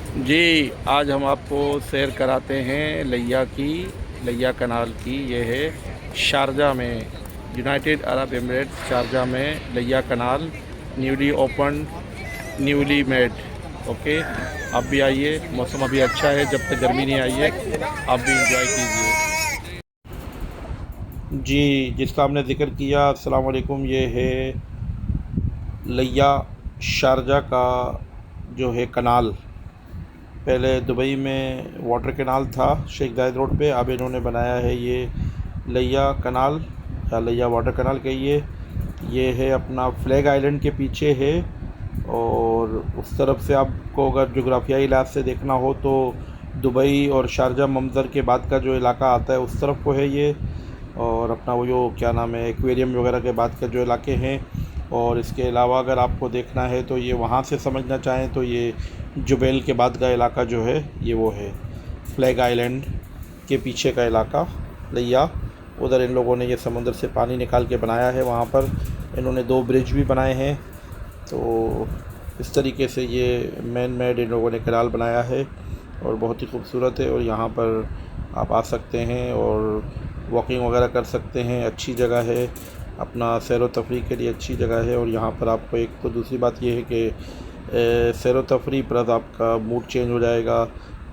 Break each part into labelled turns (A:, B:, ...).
A: जी, आज हम आपको सैर कराते हैं लिया कनाल की। ये है शारजा में, यूनाइटेड अरब एमिरेट्स शारजा में लिया canal, newly open, newly made. Okay, आप भी आइए, मौसम अभी अच्छा है, जब तक गर्मी नहीं आई है आप भी इंजॉय कीजिए। जी, जिसका हमने ज़िक्र किया, अस्सलाम वालेकुम, ये है लिया शारजा का जो है कनाल। पहले दुबई में वाटर कनाल था शेख जायद रोड पे, अब इन्होंने बनाया है ये लिया कनाल या लिया वाटर कनाल कहिए। ये है अपना फ्लैग आइलैंड के पीछे है, और उस तरफ से आपको अगर जोग्राफियाई लिहाज से देखना हो तो दुबई और शारजा मंजर के बाद का जो इलाका आता है उस तरफ को है ये। और अपना वो जो क्या नाम है, एक्वेरियम वगैरह के बाद के जो इलाके हैं। और इसके अलावा अगर आपको देखना है तो ये वहाँ से समझना चाहें तो ये जुबैल के बाद का इलाका जो है ये वो है फ्लैग आइलैंड के पीछे का इलाका लिया। उधर इन लोगों ने ये समुंदर से पानी निकाल के बनाया है, वहाँ पर इन्होंने 2 ब्रिज भी बनाए हैं। तो इस तरीके से ये मैन मेड इन लोगों ने कैनाल बनाया है और बहुत ही खूबसूरत है। और यहाँ पर आप आ सकते हैं और वॉकिंग वगैरह कर सकते हैं, अच्छी जगह है, अपना सैर व तफरीह के लिए अच्छी जगह है। और यहाँ पर आपको एक तो दूसरी बात ये है कि सैर व तफरीह प्लस आपका मूड चेंज हो जाएगा,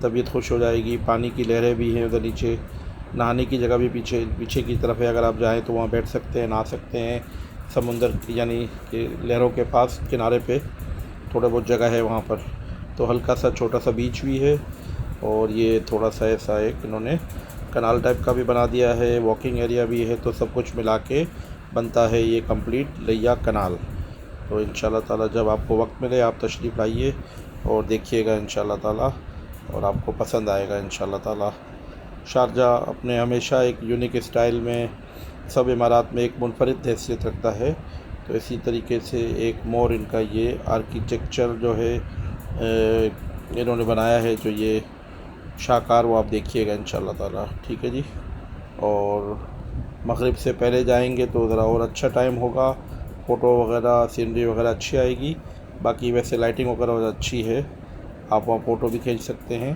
A: तबीयत खुश हो जाएगी। पानी की लहरें भी हैं उधर नीचे, नहाने की जगह भी पीछे पीछे की तरफ है, अगर आप जाएँ तो वहाँ बैठ सकते हैं, नहा सकते हैं समुंदर यानी कि लहरों के पास किनारे पे थोड़ा बहुत जगह है वहाँ पर। तो हल्का सा छोटा सा बीच भी है, और ये थोड़ा सा ऐसा एक इन्होंने कनाल टाइप का भी बना दिया है, वॉकिंग एरिया भी है। तो सब कुछ मिला के बनता है ये कंप्लीट लिया कनाल। तो इंशाल्लाह ताला जब आपको वक्त मिले आप तशरीफ़ लाइए और देखिएगा इंशाल्लाह ताला, और आपको पसंद आएगा इंशाल्लाह ताला। शारजा अपने हमेशा एक यूनिक स्टाइल में सब इमारात में एक मुनफरिद हैसियत रखता है। तो इसी तरीके से एक मोर इनका ये आर्किटेक्चर जो है इन्होंने बनाया है, जो ये शाहकार, वो आप देखिएगा इंशाल्लाह ताला। ठीक है जी। और मगरिब से पहले जाएंगे तो ज़रा और अच्छा टाइम होगा, फ़ोटो वगैरह सीनरी वगैरह अच्छी आएगी। बाकी वैसे लाइटिंग वगैरह अच्छी है, आप वहाँ फ़ोटो भी खींच सकते हैं।